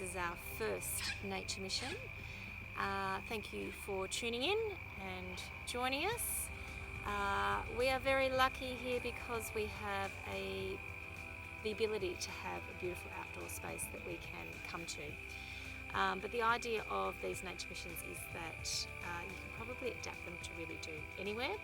is our first nature mission. Thank you for tuning in and joining us. We are very lucky here because we have the ability to have a beautiful outdoor space that we can come to. But the idea of these nature missions is that you can probably adapt them to really do anywhere.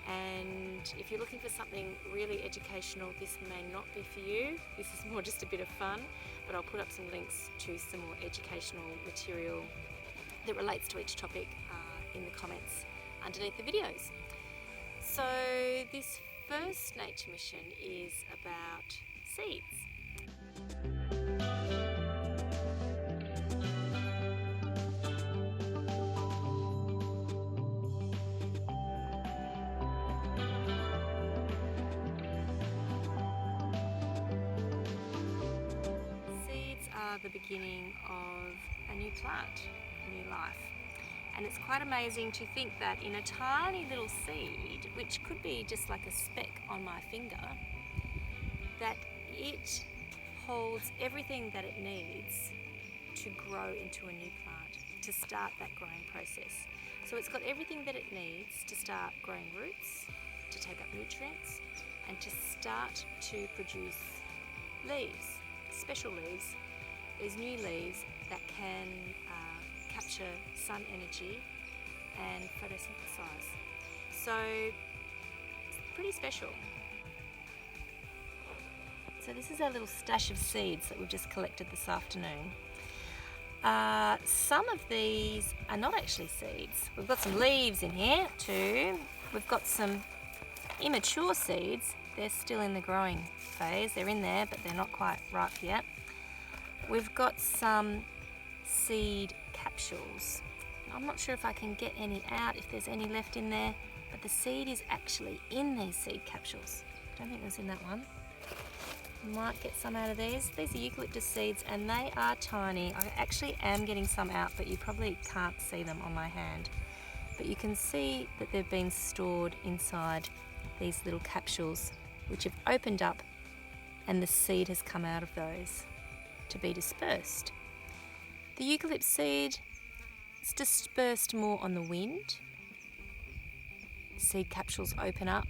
And if you're looking for something really educational, this may not be for you. This is more just a bit of fun, but I'll put up some links to some more educational material that relates to each topic in the comments underneath the videos. So this first nature mission is about seeds. Seeds are the beginning of a new plant, a new life. And it's quite amazing to think that in a tiny little seed, which could be just like a speck on my finger, that it holds everything that it needs to grow into a new plant, to start that growing process. So it's got everything that it needs to start growing roots, to take up nutrients, and to start to produce leaves, special leaves, these new leaves that can capture sun energy and photosynthesize. So it's pretty special. So this is our little stash of seeds that we've just collected this afternoon. Some of these are not actually seeds. We've got some leaves in here too. We've got some immature seeds. They're still in the growing phase. They're in there, but they're not quite ripe yet. We've got some seed capsules. I'm not sure if I can get any out, if there's any left in there, but the seed is actually in these seed capsules. I don't think there's in that one. Might get some out of these. These are eucalyptus seeds and they are tiny. I actually am getting some out, but you probably can't see them on my hand. But you can see that they've been stored inside these little capsules, which have opened up, and the seed has come out of those to be dispersed. The eucalypt seed is dispersed more on the wind. Seed capsules open up,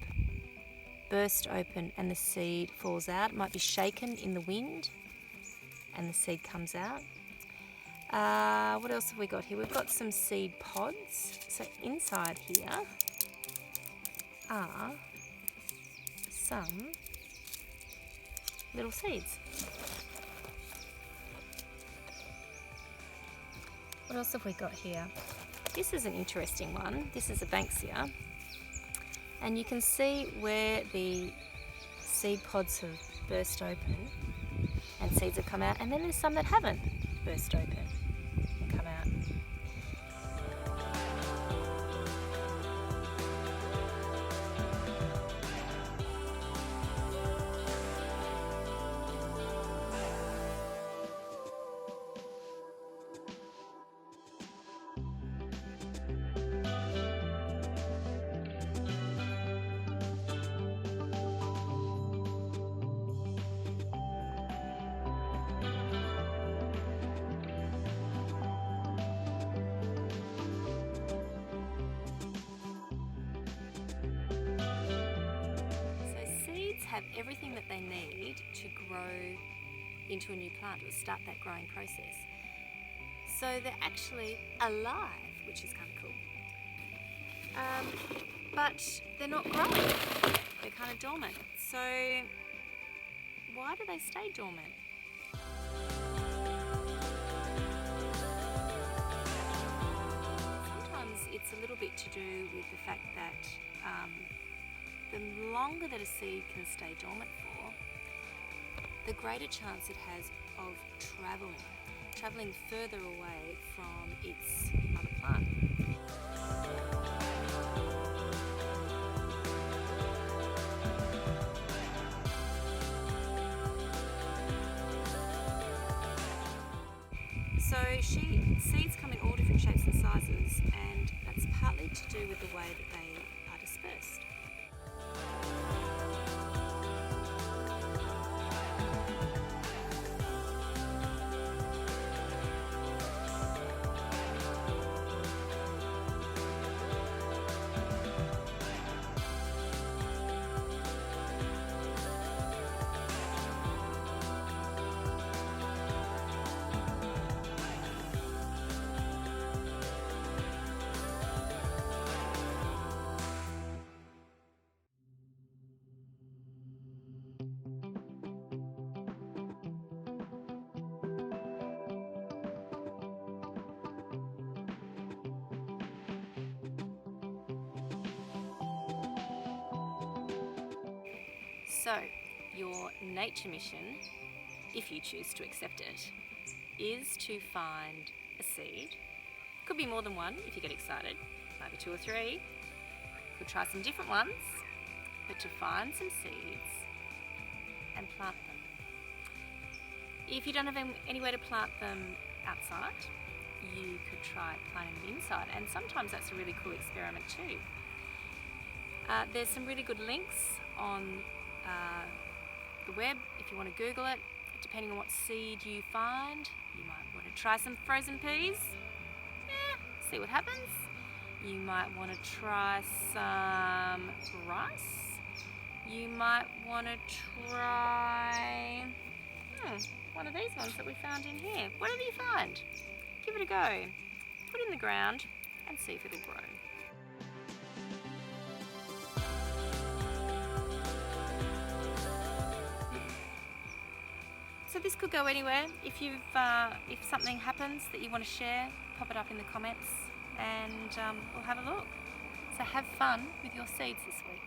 burst open, and the seed falls out. It might be shaken in the wind and the seed comes out. What else have we got here? We've got some seed pods. So inside here are some little seeds. What else have we got here? This is an interesting one. This is a Banksia. And you can see where the seed pods have burst open and seeds have come out. And then there's some that haven't burst open and come out. Have everything that they need to grow into a new plant or start that growing process. So they're actually alive, which is kind of cool. But they're not growing. They're kind of dormant. So why do they stay dormant? Sometimes it's a little bit to do with the fact that the longer that a seed can stay dormant for, the greater chance it has of travelling further away from its mother plant. So seeds come in all different shapes and sizes, and that's partly to do with the way that they are dispersed. So, your nature mission, if you choose to accept it, is to find a seed. Could be more than one if you get excited, might be 2 or 3. Could try some different ones, but to find some seeds and plant them. If you don't have anywhere to plant them outside, you could try planting them inside, and sometimes that's a really cool experiment too. There's some really good links on the web if you want to Google it. Depending on what seed you find, you might want to try some frozen peas, see what happens. You might want to try some rice. You might want to try one of these ones that we found in here. Whatever you find, give it a go. Put it in the ground and see if it'll grow. So this could go anywhere. If something happens that you want to share, pop it up in the comments and we'll have a look. So have fun with your seeds this week.